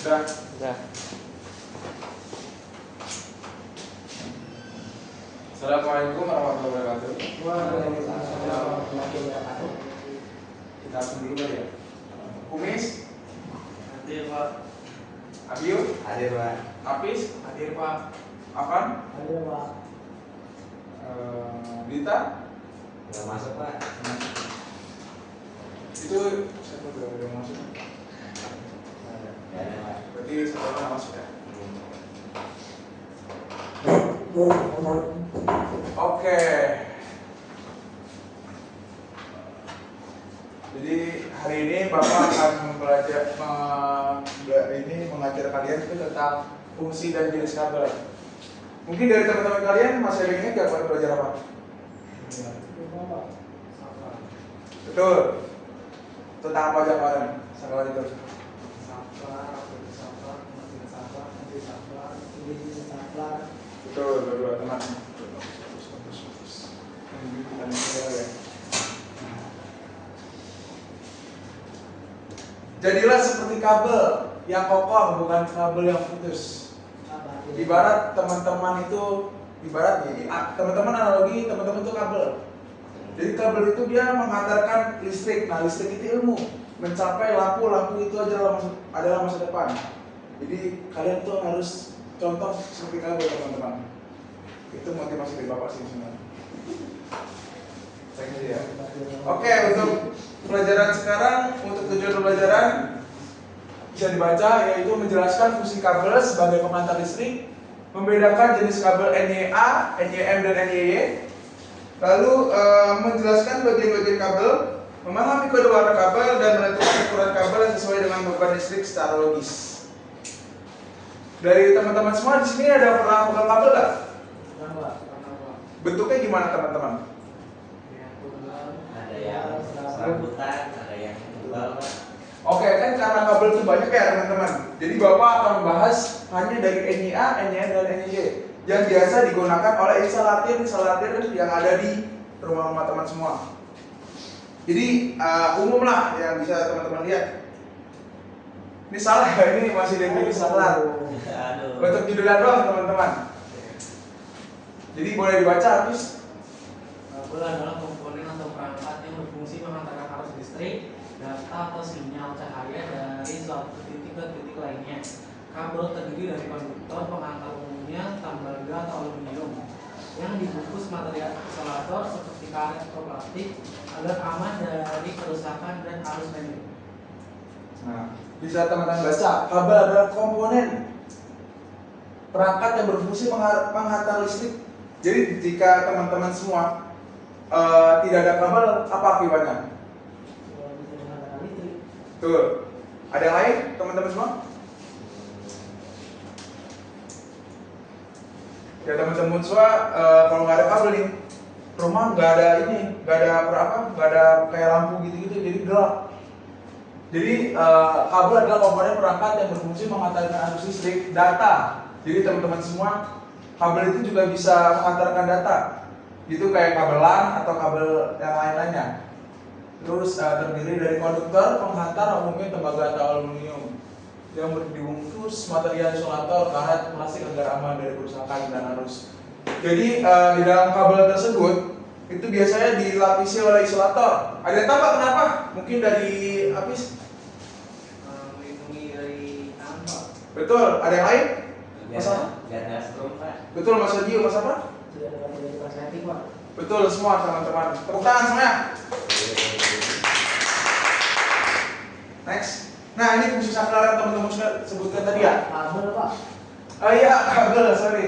Udah. Udah. Assalamualaikum warahmatullahi wabarakatuh. Waalaikumsalam warahmatullahi wabarakatuh. Kita langsung dulu kali ya. Kumis, Hadir Pak. Abiu, Hadir Pak. Apis, Hadir Pak. Afan, Hadir Pak. Dita. Nggak masuk Pak. Itu siapa udah masuk? Nggak ada Pak. Berarti satu orang masuk ya. Oke. Jadi hari ini Bapak akan mengajar kalian itu tentang fungsi dan jenis kabel. Mungkin dari teman-teman kalian masih ada yang ingat nggak pada belajar apa? Betul. Tentang apa aja kemarin? Sama itu. Betul, berdua teman. Jadilah seperti kabel yang kokoh, bukan kabel yang putus. Ibarat teman-teman itu, teman-teman analogi teman-teman itu kabel. Jadi kabel itu dia menghantarkan listrik. Nah, listrik itu ilmu, mencapai lampu itu adalah masa depan. Jadi kalian tuh harus contoh seperti kabel, teman-teman. Itu motivasi dari Bapak sih sebenarnya. Ya. Oke, untuk pelajaran sekarang, untuk tujuan pembelajaran bisa dibaca, yaitu menjelaskan fungsi kabel sebagai pengantar listrik, membedakan jenis kabel NYA, NYM dan NYY, lalu menjelaskan bagian-bagian kabel, memahami kode warna kabel, dan menentukan ukuran kabel yang sesuai dengan beban listrik secara logis. Dari teman-teman semua di sini ada pernah pegang kabel nggak? Bentuknya gimana teman-teman? Ada yang serabutan, ada yang tebal Pak. Oke, kan karena kabel itu banyak ya teman-teman. Jadi Bapak akan membahas hanya dari NYA, NYM, dan NYY yang biasa digunakan oleh instalatir yang ada di rumah-rumah teman semua. Jadi umum lah yang bisa teman-teman lihat. Ini salah ya, ini masih definisi salah. Aduh. Untuk judulnya doang teman-teman. Jadi boleh dibaca habis. Kabel adalah komponen atau perangkat yang berfungsi mengantarkan arus listrik, data atau sinyal cahaya dari suatu titik ke titik lainnya. Kabel terdiri dari konduktor pengantar umumnya tembaga atau aluminium yang dibungkus material isolator seperti karet atau plastik agar aman dari kerusakan dan arus pendek. Nah, bisa teman-teman baca, kabel adalah komponen perangkat yang berfungsi menghantar listrik. Jadi jika teman-teman semua tidak ada kabel, apa akibatnya? Betul. Ada yang lain teman-teman semua? Ya teman-teman semua, kalau nggak ada kabel nih, rumah nggak ada nggak ada kayak lampu gitu-gitu, jadi gelap. Jadi kabel adalah komponen perangkat yang berfungsi mengantarkan arus listrik, data. Jadi teman-teman semua, kabel itu juga bisa mengantarkan data. Itu kayak kabel LAN atau kabel yang lain-lainnya. Terus terdiri dari konduktor penghantar umumnya tembaga atau aluminium yang dibungkus material isolator, karet, plastik agar aman dari kerusakan dan arus. Jadi di dalam kabel tersebut itu biasanya dilapisi oleh isolator. Ada yang tahu nggak kenapa? Mungkin dari Apis? Melindungi dari tanpa. Betul. Ada yang lain? Mas apa? Biar nggak strum Pak. Betul, Mas Adi, Mas apa? Tidak dapat menjadi kosmetik Pak. Betul semua teman-teman. Tepuk tangan semuanya. Next. Nah, ini fungsi saklar yang teman-teman sudah sebutkan tadi ya. Kabel Pak. Oh iya, kabel, sorry.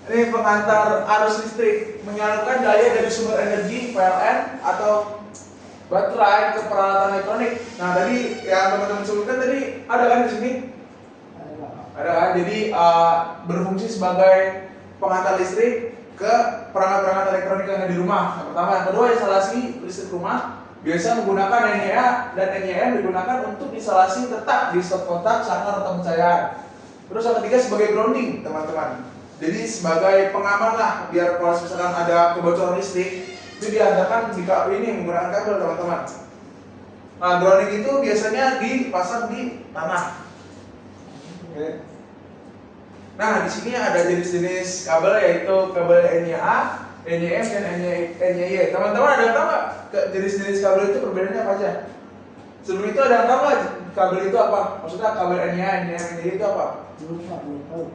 Ini pengantar arus listrik, menyalurkan daya dari sumber energi PLN atau baterai ke peralatan elektronik. Nah, tadi yang teman-teman sebutkan tadi ada kan di sini? Ada kan? Jadi berfungsi sebagai pengantar listrik ke perangkat-perangkat elektronik yang ada di rumah. Yang pertama, yang kedua instalasi listrik rumah biasa menggunakan NYA dan NYM digunakan untuk instalasi tetap di stop kontak, saklar atau pencahayaan. Terus yang ketiga sebagai grounding, teman-teman. Jadi sebagai pengaman lah, biar kalau misalkan ada kebocoran listrik itu diadakan di ini menggunakan kabel, teman-teman. Nah, grounding itu biasanya dipasang di tanah. Oke. Nah, di sini ada jenis-jenis kabel yaitu kabel NIA, NIM dan NIY. Teman-teman ada yang tahu nggak jenis-jenis kabel itu perbedaannya apa aja? Sebelum itu ada yang tahu nggak kabel itu apa? Maksudnya kabel NIA, NIM, NIY itu apa? Belum Pak, belum tahu.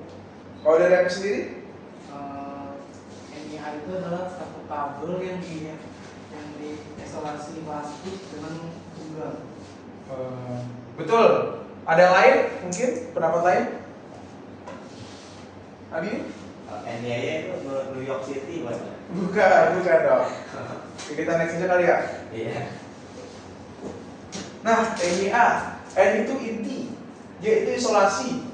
Kalau dari aku sendiri? NIA itu adalah satu kabel yang diisolasi plastik dengan tunggal. Betul. Ada yang lain? Mungkin pendapat lain? Abi? NIY itu New York City Pak. Bukan dong. Kita next aja kali ya. Iya. Nah, NIA, N itu inti, Y itu isolasi,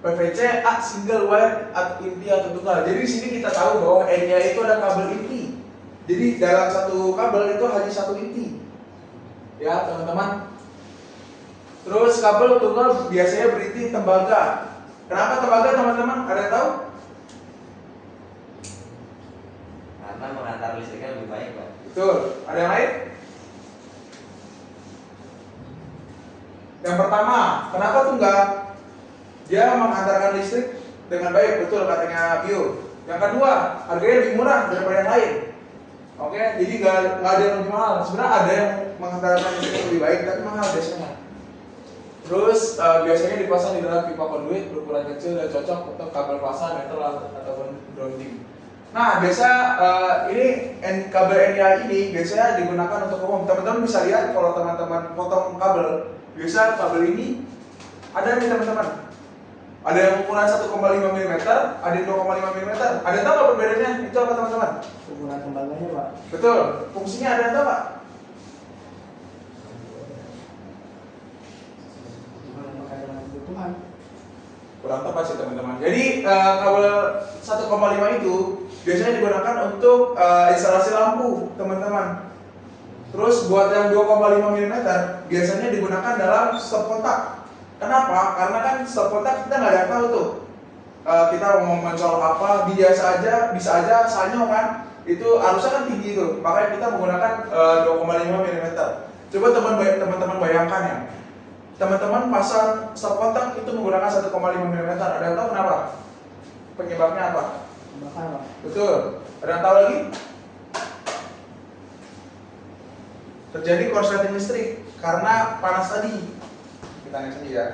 PVC, A single wire, inti atau tunggal. Jadi di sini kita tahu bahwa NIA itu ada kabel inti. Jadi dalam satu kabel itu hanya satu inti, ya teman-teman. Terus kabel tunggal biasanya berinti tembaga. Kenapa tembaga teman-teman? Ada yang tahu? Karena mengantar listriknya lebih baik Pak. Betul. Ada yang lain? Yang pertama, kenapa tunggal? Dia mengantarkan listrik dengan baik, betul katanya Bio. Yang kedua, harganya lebih murah daripada yang lain. Oke, jadi nggak ada yang lebih mahal. Sebenarnya ada yang mengantarkan listrik lebih baik, tapi mahal biasanya. Terus biasanya dipasang di dalam pipa konduit berukuran kecil dan cocok untuk kabel fasa, metal ataupun grounding. Nah, biasa ini kabel NIA ini biasanya digunakan untuk umum. Teman-teman bisa lihat kalau teman-teman potong kabel, biasa kabel ini ada nih teman-teman. Ada yang ukuran 1,5 mm, ada yang 2,5 mm. Ada yang tahu nggak perbedaannya? Itu apa teman-teman? Ukuran tembaganya Pak. Betul. Fungsinya ada yang tahu nggak? Kebutuhan. Kurang tepat sih teman-teman. Jadi kabel 1,5 itu biasanya digunakan untuk instalasi lampu teman-teman. Terus buat yang 2,5 mm biasanya digunakan dalam stop kontak. Kenapa? Karena kan stop kontak kita nggak ada yang tahu tuh. Kita mau mencolok apa, bisa aja sanyo kan. Itu arusnya kan tinggi tuh. Makanya kita menggunakan 2,5 mm. Coba teman-teman bayangkan ya. Teman-teman pasang stop kontak itu menggunakan 1,5 mm. Ada yang tahu kenapa? Penyebabnya apa? Bakar Pak. Betul. Ada yang tahu lagi? Terjadi korsleting listrik karena panas tadi. Kita next aja ya.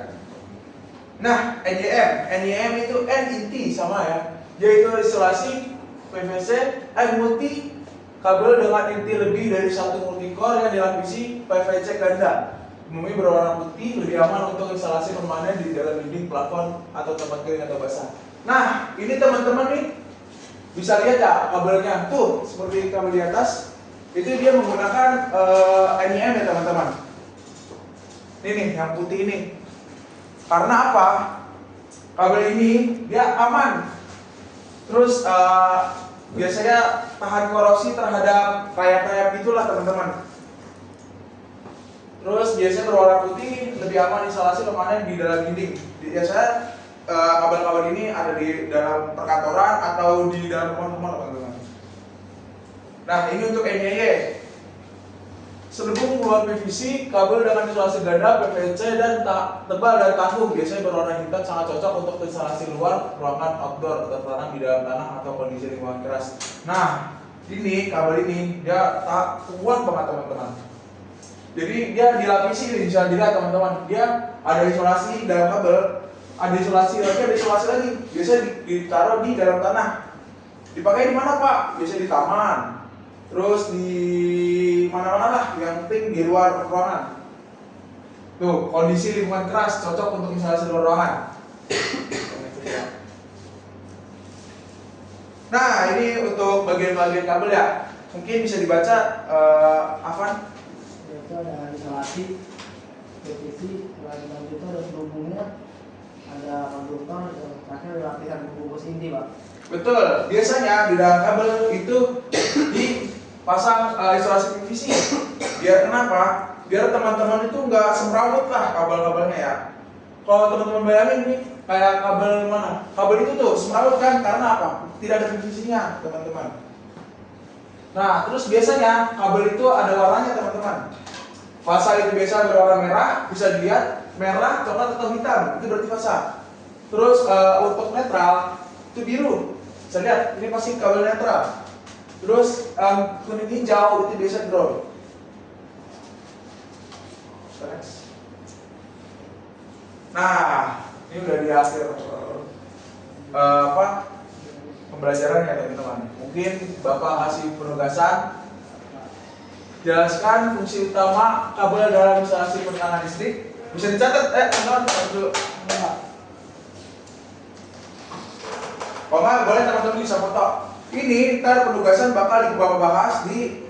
Nah, NIM itu N inti sama ya. Yaitu isolasi PVC, N multi kabel dengan inti lebih dari satu multicore yang dilapisi PVC ganda. Umumnya berwarna putih, lebih aman untuk instalasi permanen di dalam dinding, plafon, atau tempat kering atau basah. Nah, ini teman-teman nih bisa lihat ya kabelnya tuh seperti kabel di atas. Itu dia menggunakan NIM ya teman-teman. Ini nih yang putih ini. Karena apa? Kabel ini dia aman. Terus biasanya tahan korosi terhadap rayap-rayap itulah teman-teman. Terus biasanya berwarna putih, lebih aman instalasi permanen di dalam dinding. Biasanya kabel-kabel ini ada di dalam perkantoran atau di dalam rumah-rumah teman-teman. Nah, ini untuk NIY. Selubung keluar PVC, kabel dengan isolasi ganda, PVC dan tebal dan tanggung biasanya berwarna hitam, sangat cocok untuk instalasi luar, ruangan outdoor, tertanam di dalam tanah atau kondisi lingkungan keras. Nah, ini kabel ini dia tak kuat banget teman-teman. Jadi dia dilapisi, bisa dilihat teman-teman. Dia ada isolasi dalam kabel, ada isolasi lagi. Biasanya ditaruh di dalam tanah. Dipakai di mana Pak? Biasanya di taman. Terus di mana-mana lah, yang penting di luar ruangan. Tuh, kondisi lingkungan keras cocok untuk instalasi luar ruangan. Nah, ini untuk bagian-bagian kabel ya. Mungkin bisa dibaca, Afan. Itu ada isolasi PVC, selain itu ada selubungnya, ada konduktor, terakhir ada lapisan bungkus inti Pak. Betul, biasanya di dalam kabel itu dipasang isolasi PVC. Biar kenapa? Biar teman-teman itu nggak semrawut lah kabel-kabelnya ya. Kalau teman-teman bayangin nih, kayak kabel mana? Kabel itu tuh semrawut kan, karena apa? Tidak ada PVC-nya teman-teman. Nah, terus biasanya kabel itu ada warnanya teman-teman. Fasa itu biasa berwarna merah, bisa dilihat merah, coklat atau hitam, itu berarti fasa. Terus untuk netral itu biru. Bisa lihat ini pasti kabel netral. Terus kuning hijau itu biasa ground. Nah, ini udah di akhir pembelajaran ya teman-teman. Mungkin Bapak kasih penugasan, jelaskan fungsi utama kabel dalam instalasi penekanan listrik. Bisa dicatat, teman-teman dulu. Kalau nggak boleh teman-teman bisa foto. Ini ntar penugasan bakal Bapak bahas di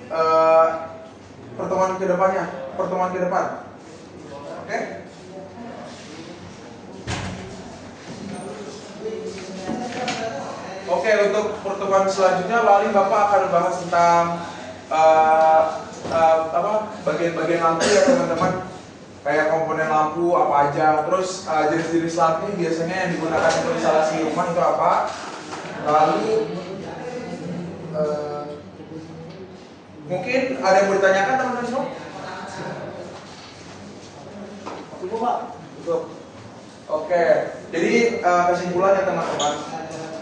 pertemuan kedepannya, pertemuan ke depan. Oke? Oke, untuk pertemuan selanjutnya paling Bapak akan bahas tentang bagian-bagian lampu ya teman-teman. Kayak komponen lampu apa aja, terus jenis-jenis lampu biasanya yang digunakan untuk instalasi rumah itu apa. Lalu mungkin ada yang mau ditanyakan teman-teman semua? Cukup Pak? Cukup. Oke, jadi kesimpulannya teman-teman,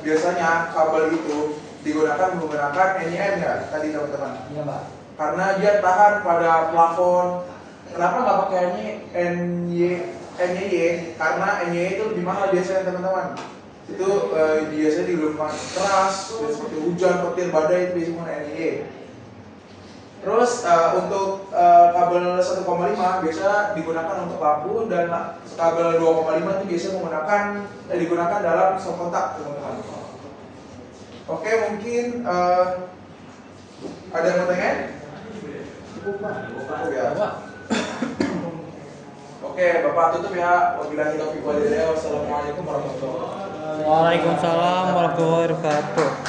biasanya kabel itu digunakan menggunakan NIN ya tadi teman-teman? Iya Pak. Karena dia tahan pada plafon. Kenapa nggak pakai NY? Karena NY itu lebih mahal biasanya teman-teman. Itu biasanya di rumah keras, seperti hujan, petir, badai itu biasanya menggunakan NY. Terus untuk kabel 1,5 biasa digunakan untuk lampu, dan kabel 2,5 itu biasa digunakan dalam stop kontak teman-teman. Oke, mungkin ada yang mau tanya? Cukup Pak. Cukup ya. Oke, Bapak tutup ya. Wabillahi taufiq wal hidayah. Wassalamualaikum warahmatullahi wabarakatuh. Waalaikumsalam warahmatullahi wabarakatuh.